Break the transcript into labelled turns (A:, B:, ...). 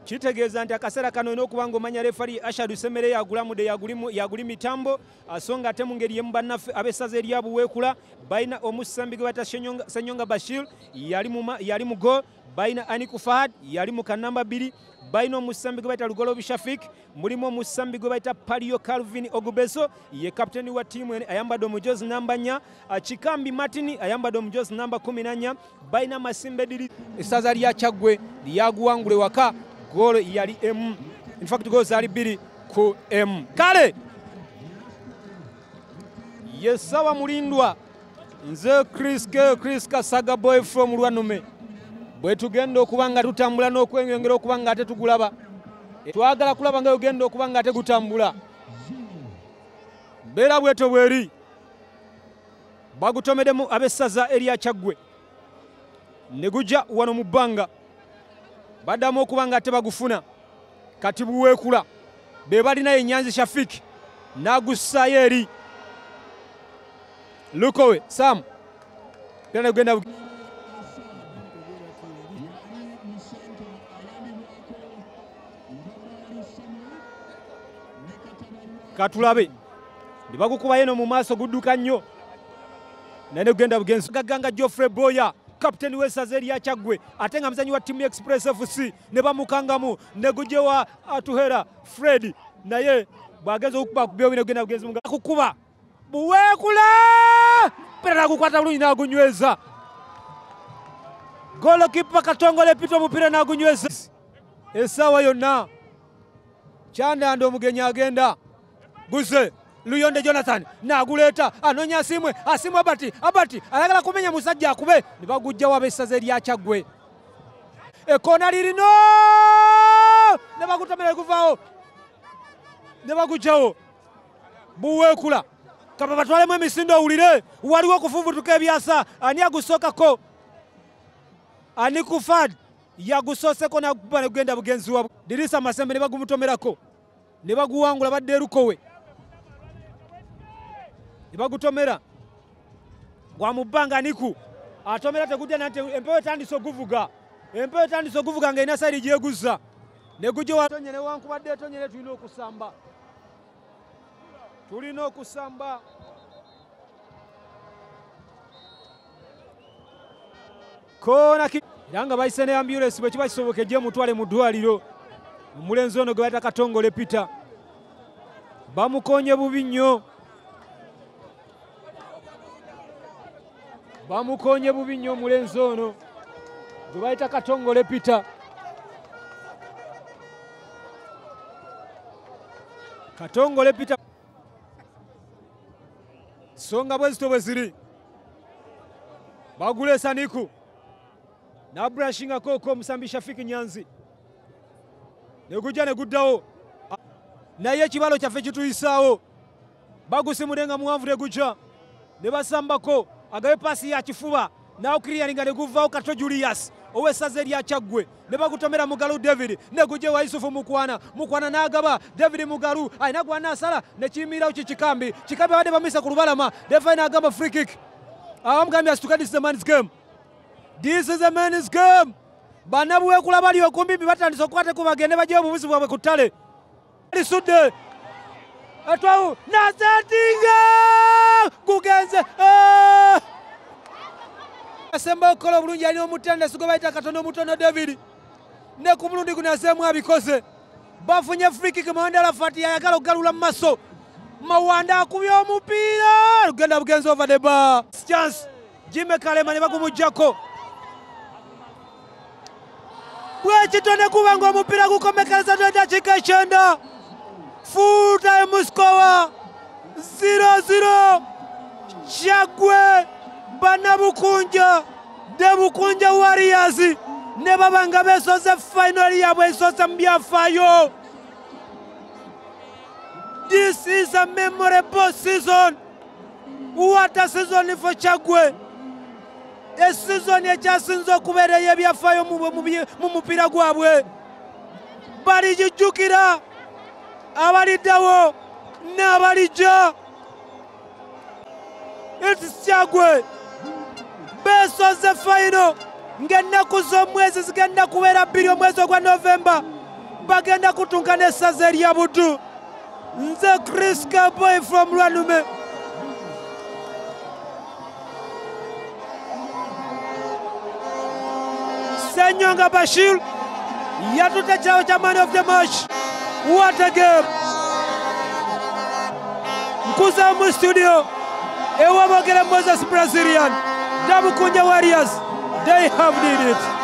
A: Kitegeeza nti akaseera kano n'okuba ng'omanya refari Ashadu Semere yagulamude yaguli mitambo asonga ate mu ngeri yemu bannaffe ab'essaza erya Buweekula balina omusambi gwe bata Senyonga Bashir yali mu gol, balina Aniku Fahad yali mu kanamba 2, balina omusambi gwe bayita Lugolobi Shafik, mulimu omusambi gwe bayita Palio Calvin Ogubeso ye kapiteni wa ttiimu ene ayambadde omujozi namba 4, Kikambi Martin ayambadde omujozi namba 14, balina Masimbe Diri essaza lya Kyaggwe lyaguwangule waka golo yali M. In fact goals ali 2 ku M. Kale yesawa mulindwa nze Chris Kasaga boy from Lwanume bwe tugenda okuba nga tutambula n'okweyongera okuba nga ate tugulaba twagala kulaba nga yogenda okuba nga ate gutambula mbeera bweto bweri bagutomedemu ab'essaza erya Kyaggwe ne gujja wano mu bbanga baddamu okuba nga ate bagufuna kati Buweekula be balina ye Nyanzi Shafik n'agussaayo eri Lukowe Sam tena genda katulabe ndibagukuba yeno mu maaso gudduka nnyo nane genda bugenzi gaganga Geoffrey Boya kapiteni w'essaza erya Kyaggwe ate nga muzanyi wa ttiimu Express FC ne bamukangamu ne gujewa Atuhera Fred naye bwageza okukuba kubyo bino genda bugenzi munga kukuba Buweekula pera gukwata bulungi n'agunyweza golokipa Katongole Pito omupira n'agunyweza essaawa yonna Kyandanda omugenyi agenda guze Luyonde Jonathan n'aguleeta anoonya asimwe Abati ayagala kumenya musajja akube ne bagujja w'ab'essaza erya Kyaggwe ekkoona lirino ne bagutomera guvaawo ne bagujjawo Buweekula kapa batwalemu emisindo owulire waliwo okufubutuka ebyasa ani agusookako Aniku Fahad yagusooseko n'agukuba ne gugenda bugenzi wabwe Dirisa Masembe ne bagumutomerako ne baguwangula badde erukowe ne bagutomera gwa mu bbanga Aniku atomera tegudde nante empewo etandise okuvuga ng'erina sayiri gyeguzza ne gujja watonye newankubadde etonyere tulina okusamba koona era nga bayise ne ambulance bwe kiba kisoboka ejje mutwale mu ddwaliro omulenzi ono gwe bayita Katongole Peter bamukonye bubi nnyo omulenzi ono gwe bayita Katongole Peter songa bwezito bwe ziri baguleesa Aniku n'abrashingako omusambi Shafiki Nyanzi ne gujja ne guddawo naye ekibalo kyaffe kituyisaawo bagusimudde nga muwanvu ne gujja ne basambako agabe paasi ya kifuba n'awukiriyaninga ne guvaawo Kato Julius ow'essaza erya Kyaggwe ne bagutomera Mugalu David ne gujja wa Yusufu Mukwana n'agaba David Mugalu ayina gw'anaasala ne kiyimirawo Kikambi abadde bamisa ku lubalama defa n'agamba free kick abamugambye asituka this is a men's game bannabuweekula bali okumbi batandise okukwateko bagende bajjeyo obubuzi bwabwe ku ttale lisudde atwawu nasetinga gugenze asemba okukola obulungi alina omutendesi gwe bayita Katono Mutono David ne ku mulundi guno aseemu abikoze bafunye free kick Mawanda Fati yayagala okugalula mu maaso Mawanda akubye omupiira lugenda bugenzi over the bar chance Jimmy Kalema ne bagumujjako bwekito ne kuba ng'omupiira gukomekereza n'eddakiika 9 full time score 0-0 Kyaggwe Bannabukunja de Bukunja Warriors ne baba nga beesoze final yaabwe esoose mu byafaayo. This is a memorable season. What a season for Kyaggwe. A season ekyasinze okubeera ey'ebyafaayo mu mupiira gwabwe. Balijijjukira abaliddawo n'abalijja. It's Kyaggwe. Beesoze final ng'ennaku z'omwezi zigenda kubeera 2 omwezi ogwa Novemba. Bagenda kutunka n'essaza erya Buddu. Nze Chris Kaboy from Lwanume. Senyonga Bashir yatutte kirawo kya man of the match. What a game! Nkuza mu studio ewabogera Moses Brazilian Dabukunja Warriors, they have did it.